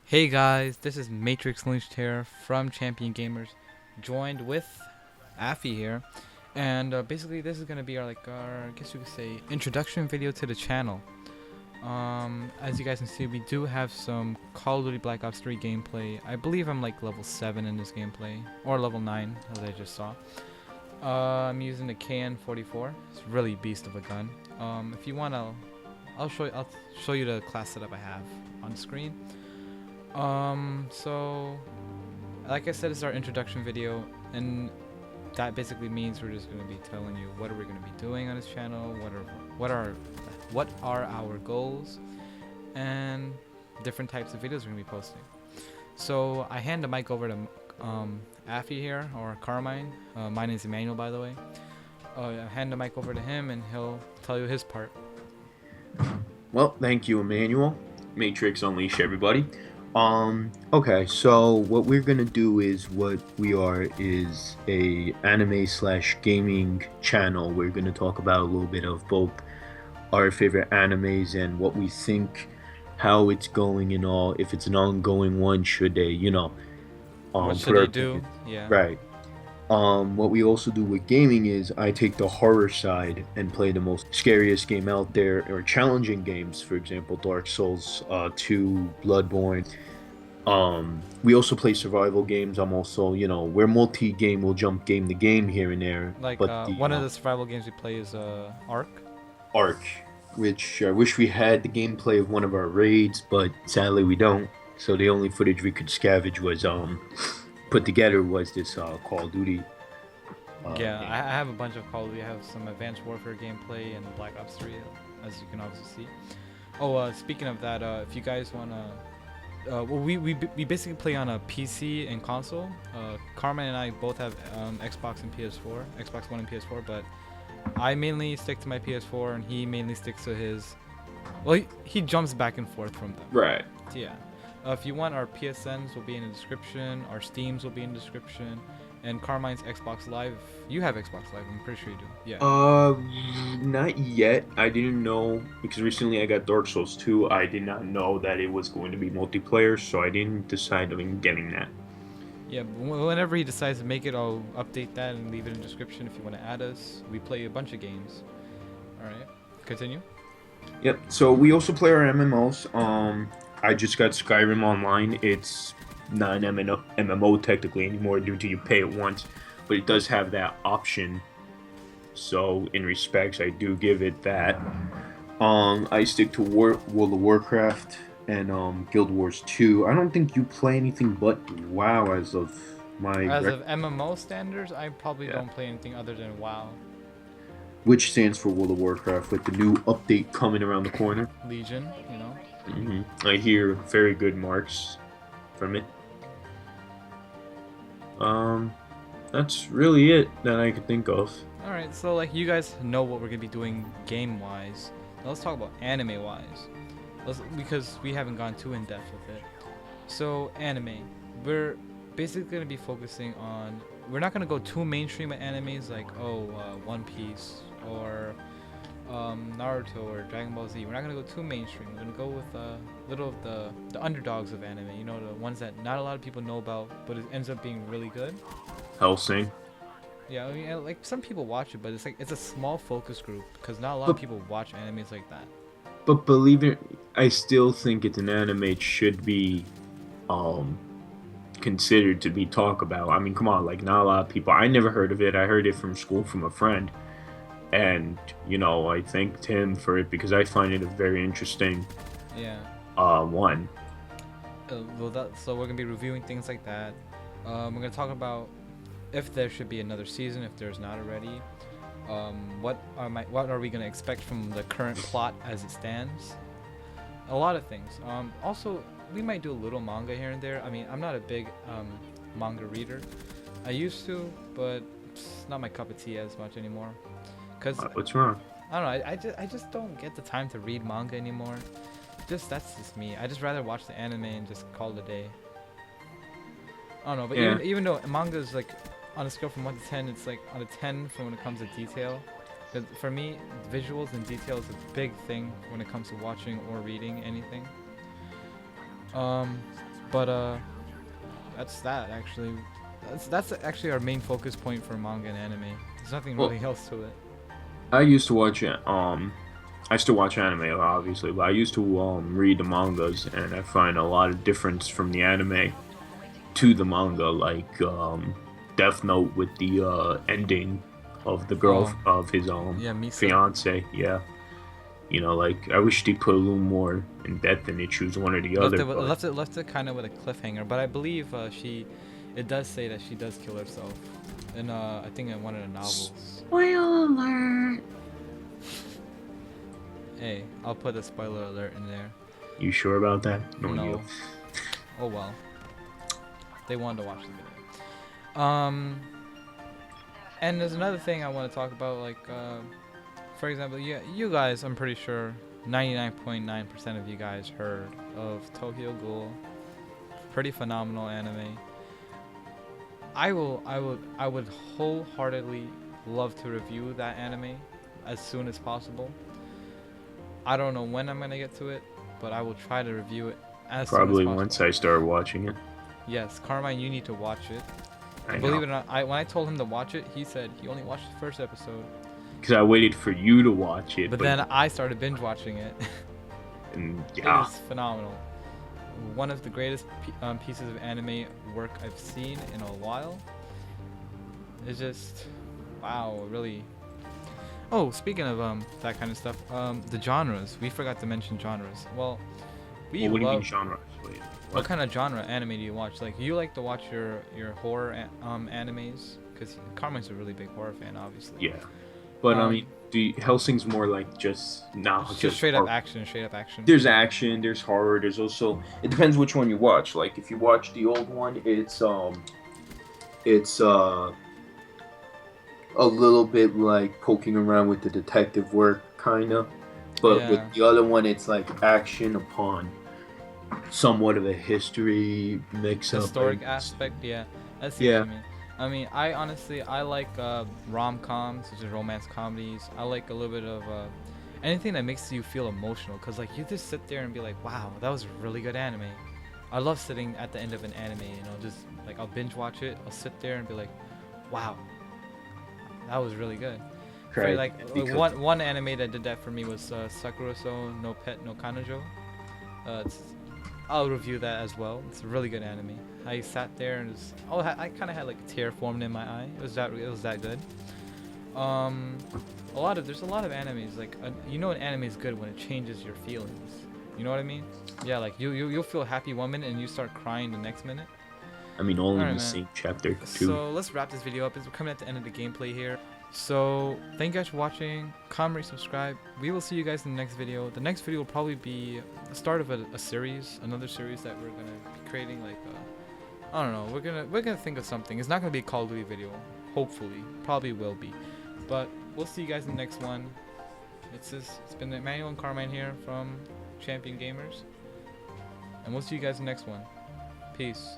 Hey guys, this is Matrix Lynched here from ChampionGamers, joined with Affy here, and basically this is gonna be our, I guess you could say, introduction video to the channel. As you guys can see, we do have some Call of Duty Black Ops 3 gameplay. I believe I'm like level 7 in this gameplay, or level 9, as I just saw. I'm using the KN-44. It's really beast of a gun. If you wanna, I'll show you the class setup I have on the screen. So, like I said, it's our introduction video, and that basically means we're just going to be telling you what are we going to be doing on this channel, what are our goals, and different types of videos we're going to be posting. So, I hand the mic over to Affy here, or Carmine. My name is Emanuel, by the way. I hand the mic over to him, and he'll tell you his part. Well, thank you, Emmanuel. Matrix Unleash, everybody. Okay, so what we're gonna do is a anime/gaming channel. We're gonna talk about a little bit of both our favorite animes and what we think, how it's going and all. If it's an ongoing one, should they, What should put our they do? Yeah. right. What we also do with gaming is I take the horror side and play the most scariest game out there, or challenging games, for example, Dark Souls 2, Bloodborne. We also play survival games. I'm also, we're multi-game, we'll jump game to game here and there. Like, But one of the survival games we play is Ark. Ark, which I wish we had the gameplay of one of our raids, but sadly we don't. So the only footage we could scavenge was put together was this Call of Duty. Yeah, Game. I have a bunch of Call of Duty. I have some Advanced Warfare gameplay and Black Ops 3, as you can obviously see. Oh, speaking of that, if you guys wanna, well, we basically play on a PC and console. Carmine and I both have Xbox and PS4, Xbox One and PS4, but I mainly stick to my PS4, and he mainly sticks to his. Well, he jumps back and forth from them. Right. Yeah. If you want, our PSNs will be in the description, our Steams will be in the description, and Carmine's Xbox Live. You have Xbox Live, I'm pretty sure you do. Yeah. Not yet. I didn't know because recently I got Dark Souls 2. I did not know that it was going to be multiplayer, so I didn't decide on getting that. Yeah, whenever he decides to make it, I'll update that and leave it in the description if you want to add us. We play a bunch of games. Alright, continue. Yep. So we also play our MMOs. I just got Skyrim Online. It's not an MMO technically anymore due to you pay it once, but it does have that option. So in respects, I do give it that. I stick to World of Warcraft and Guild Wars 2. I don't think you play anything but WoW as of my As of MMO standards, I probably yeah. don't play anything other than WoW. Which stands for World of Warcraft, with the new update coming around the corner. Legion, you know. I hear very good marks from it. That's really it that I could think of. Alright, so like you guys know what we're gonna be doing game-wise. Now let's talk about anime-wise. Because we haven't gone too in-depth with it. So anime, we're basically gonna be focusing on. We're not gonna go too mainstream at animes like One Piece or Naruto or Dragon Ball Z. We're not gonna go too mainstream. We're gonna go with little of the underdogs of anime. You know, the ones that not a lot of people know about, but it ends up being really good. Hellsing. Yeah, I mean, like some people watch it, but it's a small focus group because not a lot of people watch animes like that. But believe it, I still think it's an anime. It should be considered to be talked about. I mean, come on, like not a lot of people. I never heard of it. I heard it from school from a friend, and I thanked him for it because I find it a very interesting Yeah. one. So we're gonna be reviewing things like that. We're gonna talk about if there should be another season, if there's not already. What are we gonna expect from the current plot as it stands? A lot of things. Also, we might do a little manga here and there. I mean, I'm not a big manga reader. I used to, but it's not my cup of tea as much anymore. Cause What's wrong? I don't know. I just don't get the time to read manga anymore. That's just me. I just rather watch the anime and just call it a day. I don't know, but Yeah. even though manga is like on a scale from 1 to 10, it's like on a 10 for when it comes to detail. But for me, visuals and detail is a big thing when it comes to watching or reading anything. But that's that actually. That's actually our main focus point for manga and anime. There's nothing Well, really else to it. I used to watch I still watch anime obviously, but I used to read the mangas, and I find a lot of difference from the anime to the manga, like Death Note with the ending of the girl Oh, of his yeah, Misa. fiance. Yeah, you know, like I wish they put a little more in depth and they choose one or the other. But Left it kind of with a cliffhanger. But I believe it does say that she does kill herself, in I think in one of the novels. spoiler alert. Hey, I'll put a spoiler alert in there. You sure about that? No, No. you. Oh well. They wanted to watch the video. And there's another thing I want to talk about, like, for example, you guys, I'm pretty sure 99.9% of you guys heard of Tokyo Ghoul. Pretty phenomenal anime. I would wholeheartedly love to review that anime as soon as possible. I don't know when I'm gonna get to it, but I will try to review it as soon as Probably possible. once I start watching it. Yes, Carmine, you need to watch it. I Believe know. it or not, when I told him to watch it, he said he only watched the first episode. Because I waited for you to watch it, But then I started binge watching it. and It yeah, is phenomenal. One of the greatest pieces of anime work I've seen in a while. It's just, wow, really. Oh, speaking of that kind of stuff, the genres. We forgot to mention genres. Well, we well, what do you mean love. genre? Wait, What kind of genre anime do you watch? Like, you like to watch your horror animes? Because Carmine's a really big horror fan, obviously. Yeah, but I Um, mean, Helsing's more like just It's just straight up horror. action, straight up action. There's action, there's horror, there's also it depends which one you watch. Like if you watch the old one, it's a little bit like poking around with the detective work kind of, but Yeah. with the other one it's like action upon somewhat of a history mix up. Historic and- aspect, yeah. I see Yeah. what you mean. I mean, I honestly, I like rom-coms, which is romance comedies. I like a little bit of anything that makes you feel emotional, because like you just sit there and be like, wow, that was a really good anime. I love sitting at the end of an anime, you know, just like I'll binge watch it, I'll sit there and be like, wow, that was really good. For, Right, like because- one anime that did that for me was Sakura-so no Pet no Kanojo. I'll review that as well. It's a really good anime. I sat there and I kind of had like a tear formed in my eye. It was that good. There's a lot of animes like you know an anime is good when it changes your feelings. You know what I mean? Yeah, like you'll feel happy one minute and you start crying the next minute. I mean, all in Alright, the man. same chapter too. So let's wrap this video up as we're coming at the end of the gameplay here. So thank you guys for watching. Comment, rate, subscribe. We will see you guys in the next video. The next video will probably be the start of a series, another series that we're gonna be creating. Like I don't know. We're gonna think of something. It's not gonna be a Call of Duty video. Hopefully, probably will be. But we'll see you guys in the next one. It's been Emanuel and Carmine here from ChampionGamers, and we'll see you guys in the next one. Peace.